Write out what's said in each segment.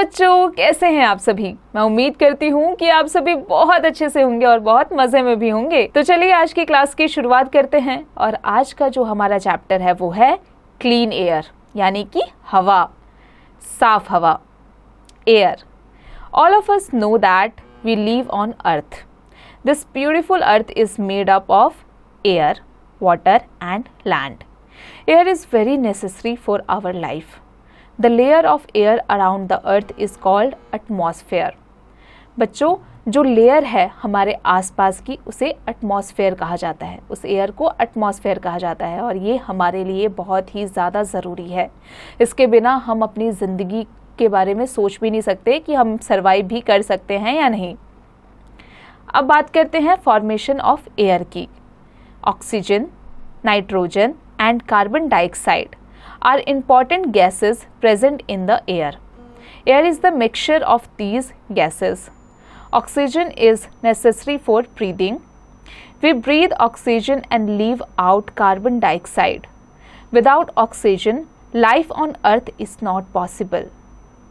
बच्चों, कैसे हैं आप सभी। मैं उम्मीद करती हूँ कि आप सभी बहुत अच्छे से होंगे और बहुत मजे में भी होंगे। तो चलिए आज की क्लास की शुरुआत करते हैं। और आज का जो हमारा चैप्टर है वो है क्लीन एयर, यानी कि हवा, साफ हवा, air. All of us know that we live on earth. This beautiful earth is made up of air, water and land. Air is very necessary for our life. The layer of air around the earth is called atmosphere. बच्चों, जो layer है हमारे आसपास की उसे atmosphere कहा जाता है, उस एयर को एटमॉस्फेयर कहा जाता है और ये हमारे लिए बहुत ही ज़्यादा ज़रूरी है। इसके बिना हम अपनी ज़िंदगी के बारे में सोच भी नहीं सकते कि हम सर्वाइव भी कर सकते हैं या नहीं। अब बात करते हैं फॉर्मेशन ऑफ एयर की। Oxygen, nitrogen and carbon dioxide are important gases present in the air. Air is the mixture of these gases. Oxygen is necessary for breathing. We breathe oxygen and leave out carbon dioxide. Without oxygen, life on earth is not possible.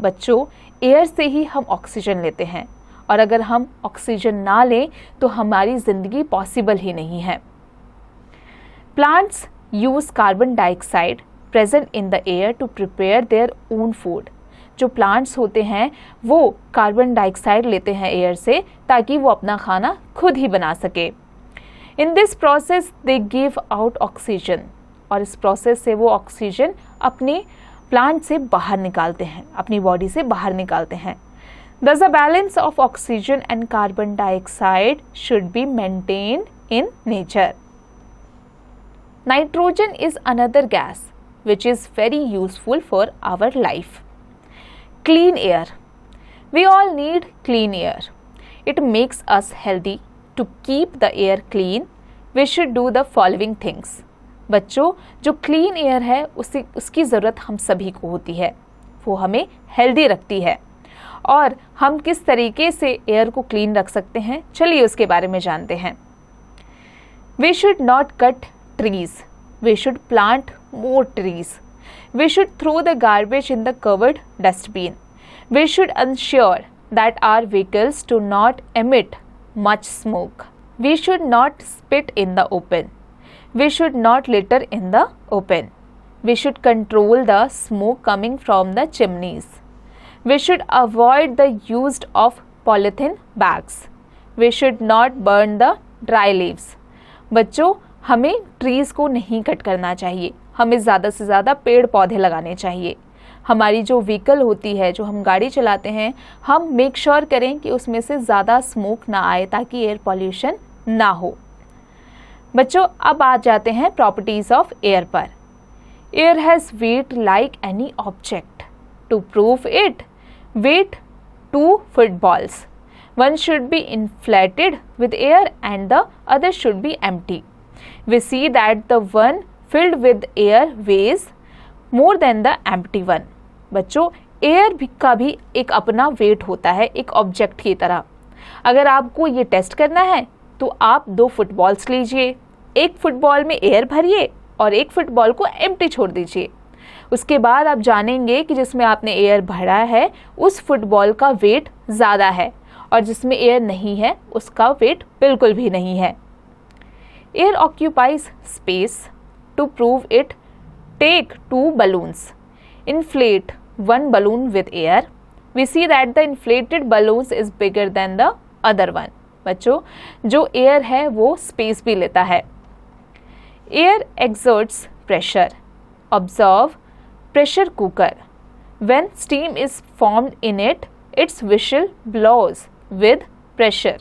बच्चों, air से ही हम oxygen लेते हैं और अगर हम oxygen ना लें तो हमारी ज़िंदगी पॉसिबल ही नहीं है। Plants use carbon dioxide present in the air to prepare their own food. जो प्लांट्स होते हैं वो कार्बन डाइऑक्साइड लेते हैं एयर से ताकि वो अपना खाना खुद ही बना सके। In this process they give out oxygen, और इस प्रोसेस से वो ऑक्सीजन अपने प्लांट से बाहर निकालते हैं, अपनी बॉडी से बाहर निकालते हैं। Thus a balance of oxygen and carbon dioxide should be maintained in nature. Nitrogen is another gas which is very useful for our life. Clean air. We all need clean air. It makes us healthy. To keep the air clean, we should do the following things. बच्चों, जो clean air है उसकी ज़रूरत हम सभी को होती है। वो हमें हेल्दी रखती है। और हम किस तरीके से एयर को क्लीन रख सकते हैं, चलिए उसके बारे में जानते हैं। We should not cut trees. We should plant more trees. We should throw the garbage in the covered dustbin. We should ensure that our vehicles do not emit much smoke. We should not spit in the open. We should not litter in the open. We should control the smoke coming from the chimneys. We should avoid the use of polythene bags. We should not burn the dry leaves. बच्चों, हमें trees को नहीं cut करना चाहिए, हमें ज़्यादा से ज़्यादा पेड़ पौधे लगाने चाहिए। हमारी जो व्हीकल होती है, जो हम गाड़ी चलाते हैं, हम मेक श्योर करें कि उसमें से ज़्यादा स्मोक ना आए ताकि एयर पॉल्यूशन ना हो। बच्चों, अब आ जाते हैं प्रॉपर्टीज़ ऑफ एयर पर। Air has weight like any object. To prove it, weight 2 footballs. One should be inflated with air and the other should be empty. We see that the one filled with air weighs more than the empty one. बच्चों, air का भी एक अपना wait होता है, एक object की तरह। अगर आपको ये टेस्ट करना है तो आप 2 फुटबॉल्स लीजिए, एक फुटबॉल में एयर भरिए और एक फुटबॉल को एम्प्टी छोड़ दीजिए। उसके बाद आप जानेंगे कि जिसमें आपने एयर भरा है उस फुटबॉल का वेट ज़्यादा है और जिसमें एयर नहीं है उसका वेट बिल्कुल भी नहीं है। Air occupies space. To prove it, take 2 balloons. Inflate 1 balloon with air. We see that the inflated balloons is bigger than the other one. बच्चों, जो एयर है वो स्पेस भी लेता है। Air exerts pressure. Observe pressure cooker. When steam is formed in it, its whistle blows with pressure.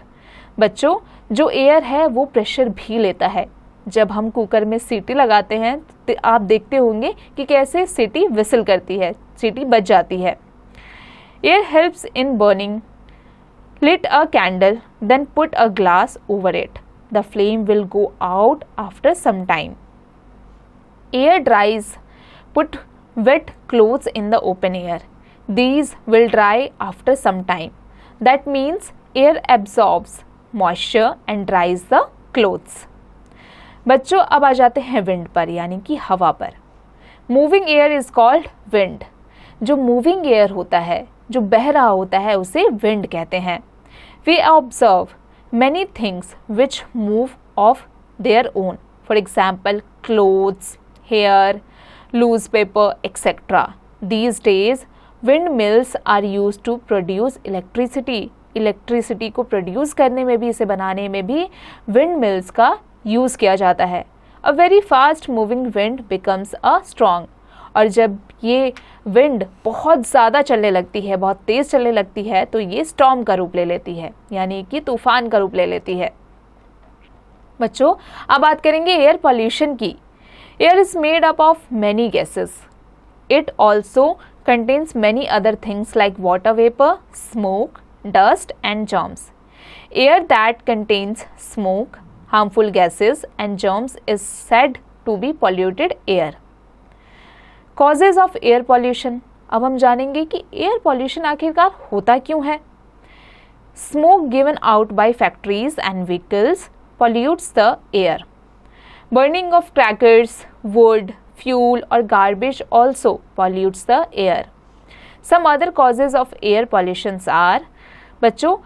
बच्चों, जो air है वो प्रेशर भी लेता है। जब हम कुकर में सीटी लगाते हैं तो आप देखते होंगे कि कैसे सीटी विसल करती है, सीटी बज जाती है। Air helps in burning. Lit a candle, then put a glass over it. The flame will go out after some time. Air dries. Put wet clothes in the open air. These will dry after some time. That means air absorbs moisture and dries the clothes. बच्चों, अब आ जाते हैं wind पर, यानी कि हवा पर। Moving air is called wind. जो मूविंग एयर होता है जो बह रहा होता है उसे विंड कहते हैं। We observe many things which move of their own, for example clothes, hair, loose paper etcetera. These days windmills are used to produce electricity. Electricity को प्रोड्यूस करने में भी, इसे बनाने में भी windmills का यूज़ किया जाता है। A very fast moving wind becomes a strong. और जब ये विंड बहुत ज़्यादा चलने लगती है, बहुत तेज़ चलने लगती है, तो ये स्टॉर्म का रूप ले लेती है, यानी कि तूफान का रूप ले लेती है। बच्चों, अब बात करेंगे एयर पॉल्यूशन की। Air is made up of many gases. It also contains many other things like water vapor, smoke, dust and germs. Air that contains smoke, harmful gases and germs is said to be polluted air. Causes of air pollution. अब हम जानेंगे कि air pollution आखिरकार होता क्यों है। Smoke given out by factories and vehicles pollutes the air. Burning of crackers, wood, fuel or garbage also pollutes the air. Some other causes of air pollutions are, बच्चों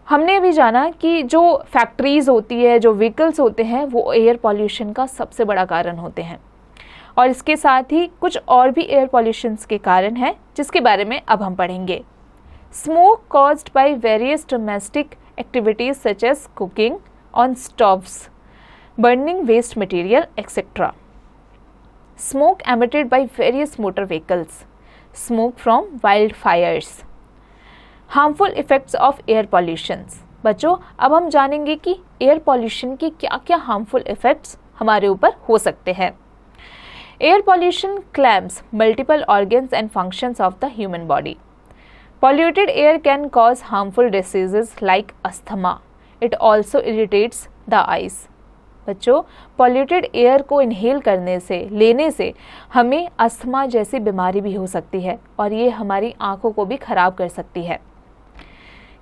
हमने भी जाना कि जो फैक्ट्रीज होती है, जो व्हीकल्स होते हैं, वो एयर पॉल्यूशन का सबसे बड़ा कारण होते हैं। और इसके साथ ही कुछ और भी एयर पॉल्यूशंस के कारण हैं, जिसके बारे में अब हम पढ़ेंगे। Smoke caused by various domestic activities such as cooking on stoves, burning waste material, etc. Smoke emitted by various motor vehicles, smoke from wildfires. Harmful effects of air pollutions. बच्चों, अब हम जानेंगे कि एयर पॉल्यूशन के क्या क्या harmful effects हमारे ऊपर हो सकते हैं। Air pollution clams multiple organs and functions of the human body. Polluted air can cause harmful diseases like asthma. It also irritates the eyes. बच्चों, पॉल्यूटेड एयर को इनहेल करने से, लेने से हमें अस्थमा जैसी बीमारी भी हो सकती है और ये हमारी आंखों को भी खराब कर सकती है।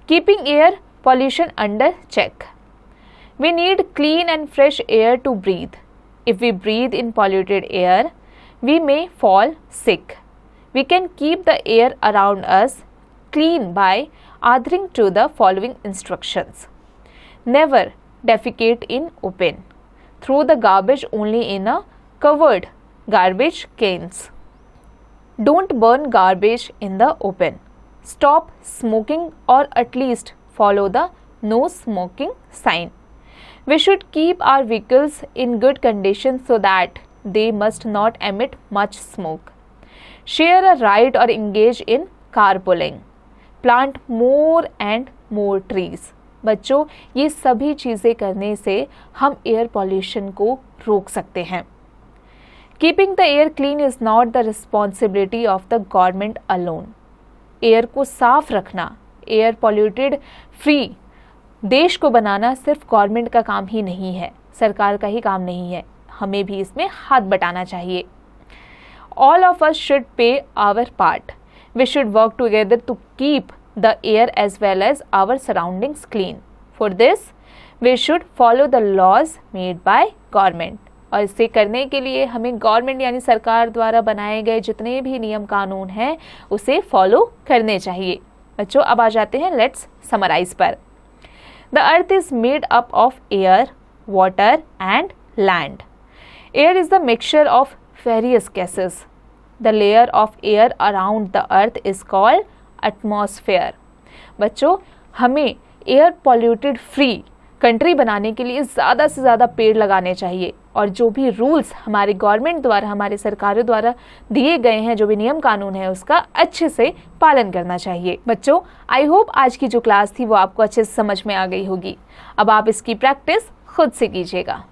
Keeping air pollution under check. We need clean and fresh air to breathe. If we breathe in polluted air we may fall sick. We can keep the air around us clean by adhering to the following instructions. Never defecate in open. Throw the garbage only in a covered garbage cans. Don't burn garbage in the open. Stop smoking or at least follow the no smoking sign. We should keep our vehicles in good condition so that they must not emit much smoke. Share a ride or engage in carpooling. Plant more and more trees. बच्चों, ये सभी चीज़ें करने से हम air pollution को रोक सकते हैं। Keeping the air clean is not the responsibility of the government alone. Air को साफ रखना, एयर पॉल्यूटेड फ्री देश को बनाना सिर्फ गवर्नमेंट का काम ही नहीं है, सरकार का ही काम नहीं है, हमें भी इसमें हाथ बटाना चाहिए। All of us should pay our part. We should work together to keep the air as well as our surroundings clean. For this, we should follow the laws made by government. और इसे करने के लिए हमें government यानी सरकार द्वारा बनाए गए जितने भी नियम कानून हैं उसे फॉलो करने चाहिए। बच्चों, अब आ जाते हैं लेट्स समराइज पर। The earth is made up of air, water and land. Air is the mixture of various gases. The layer of air around the earth is called atmosphere. बच्चों, हमें एयर पॉल्यूटेड फ्री कंट्री बनाने के लिए ज़्यादा से ज़्यादा पेड़ लगाने चाहिए और जो भी रूल्स हमारे गवर्नमेंट द्वारा, हमारे सरकारों द्वारा दिए गए हैं, जो भी नियम कानून है उसका अच्छे से पालन करना चाहिए। बच्चों, आई होप आज की जो क्लास थी वो आपको अच्छे से समझ में आ गई होगी। अब आप इसकी प्रैक्टिस खुद से कीजिएगा।